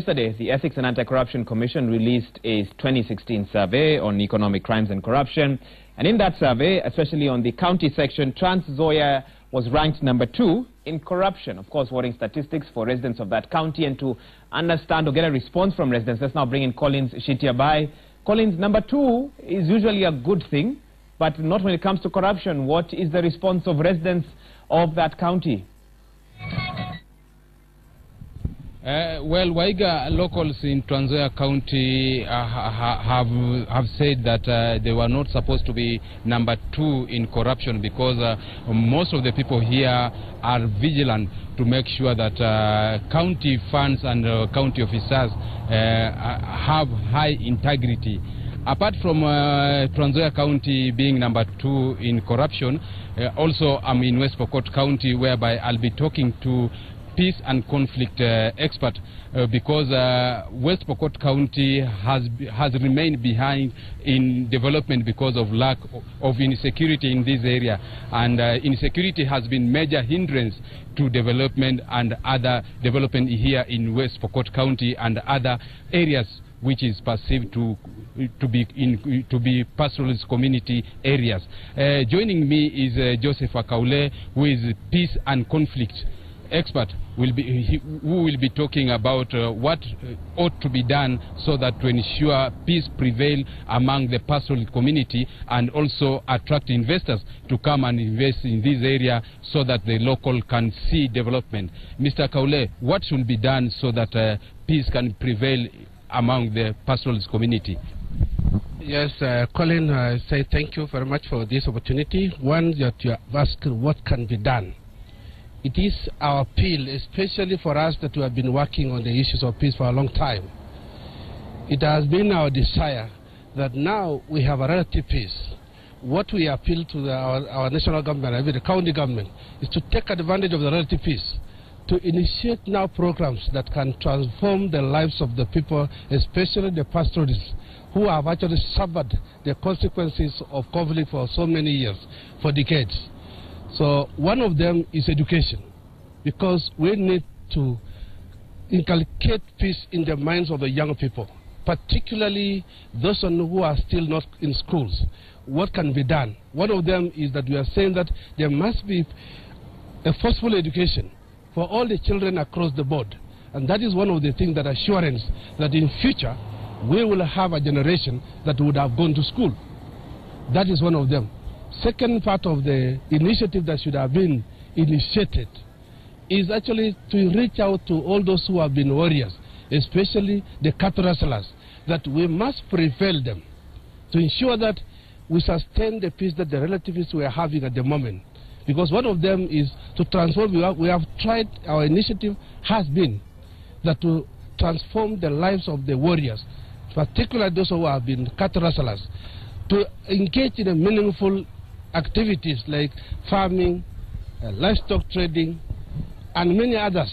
Yesterday, the Ethics and Anti-Corruption Commission released a 2016 survey on economic crimes and corruption. And in that survey, especially on the county section, Trans-Nzoia was ranked number 2 in corruption. Of course, worrying statistics for residents of that county, and to understand or get a response from residents, let's now bring in Collins Shitiabai. Collins, number 2 is usually a good thing, but not when it comes to corruption. What is the response of residents of that county? Well, Waiga locals in Trans-Nzoia County have said that they were not supposed to be number 2 in corruption, because most of the people here are vigilant to make sure that county funds and county officers have high integrity. Apart from Trans-Nzoia County being number 2 in corruption, also I'm in West Pokot County, whereby I'll be talking to peace and conflict expert, because West Pokot County has remained behind in development because of lack of insecurity in this area, and insecurity has been major hindrance to development and other development here in West Pokot County and other areas which is perceived to be pastoralist community areas. Joining me is Joseph Akaule, who is peace and conflict expert, who will be talking about what ought to be done so that to ensure peace prevail among the pastoral community, and also attract investors to come and invest in this area so that the local can see development. Mr. Kaule, what should be done so that peace can prevail among the pastoralist community? Yes, Colin, I say thank you very much for this opportunity. One, that you have asked what can be done. It is our appeal, especially for us that we have been working on the issues of peace for a long time. It has been our desire that now we have a relative peace. What we appeal to our national government, I mean the county government, is to take advantage of the relative peace, to initiate now programs that can transform the lives of the people, especially the pastoralists, who have actually suffered the consequences of conflict for so many years, for decades. So one of them is education, because we need to inculcate peace in the minds of the young people, particularly those who are still not in schools. What can be done? One of them is that we are saying that there must be a forceful education for all the children across the board. And that is one of the things that assurance that in future we will have a generation that would have gone to school. That is one of them. Second part of the initiative that should have been initiated is actually to reach out to all those who have been warriors, especially the cattle rustlers, that we must prevail them to ensure that we sustain the peace that the relativists we are having at the moment. Because one of them is to transform. We have tried, our initiative has been that to transform the lives of the warriors, particularly those who have been cattle rustlers, to engage in a meaningful activities like farming, livestock trading, and many others.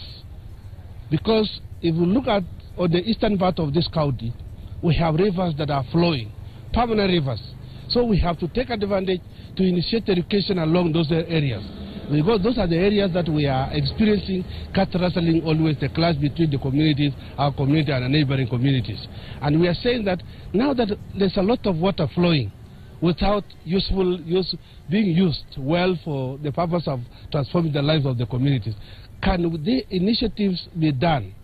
Because if we look at on the eastern part of this county, we have rivers that are flowing, permanent rivers. So we have to take advantage to initiate education along those areas, because those are the areas that we are experiencing cattle rustling, always the clash between the communities, our community and the neighboring communities. And we are saying that now that there's a lot of water flowing without being used well for the purpose of transforming the lives of the communities, can the initiatives be done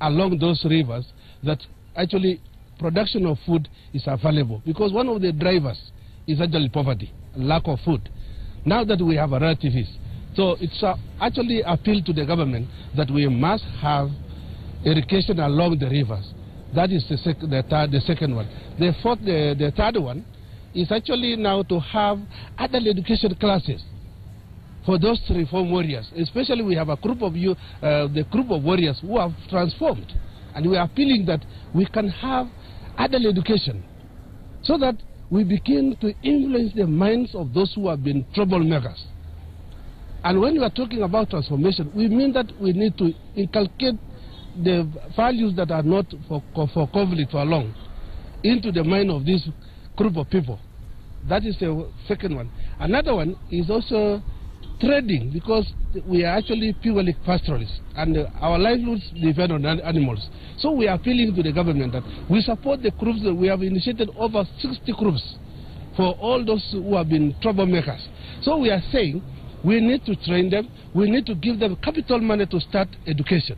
along those rivers that actually production of food is available? Because one of the drivers is actually poverty, lack of food. Now that we have a relative peace, so it's actually appeal to the government that we must have irrigation along the rivers. That is the second one. The third one is actually now to have adult education classes for those reform warriors. Especially we have a group of the group of warriors who have transformed, and we are appealing that we can have adult education so that we begin to influence the minds of those who have been troublemakers. And when we are talking about transformation, we mean that we need to inculcate the values that are not for conflict for long into the mind of this group of people. That is the second one. Another one is also trading, because we are actually purely pastoralists, and our livelihoods depend on animals. So we are appealing to the government that we support the groups. That we have initiated over 60 groups for all those who have been troublemakers. So we are saying we need to train them. We need to give them capital money to start education,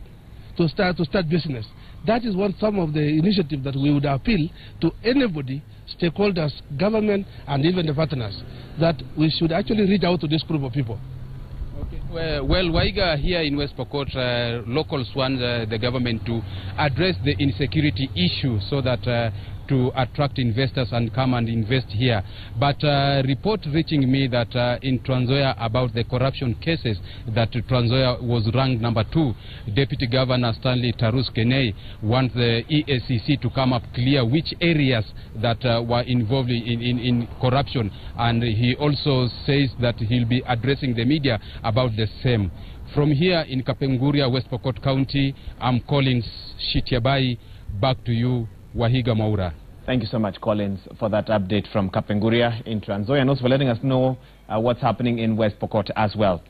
to start business. That is some of the initiatives that we would appeal to anybody, stakeholders, government, and even the partners, that we should actually reach out to this group of people. Okay. Well, Waiga, here in West Pokot, locals want the government to address the insecurity issue so that to attract investors and come and invest here. But report reaching me that in Trans Nzoia about the corruption cases, that Trans Nzoia was ranked number 2. Deputy Governor Stanley Tarus Kenei wants the EACC to come up clear which areas that were involved in corruption, and he also says that he'll be addressing the media about the same. From here in Kapenguria, West Pokot County, I'm Collins Shitiabai. Back to you, Wahiga Maura. Thank you so much, Collins, for that update from Kapenguria in Trans Nzoia, and also for letting us know what's happening in West Pokot as well.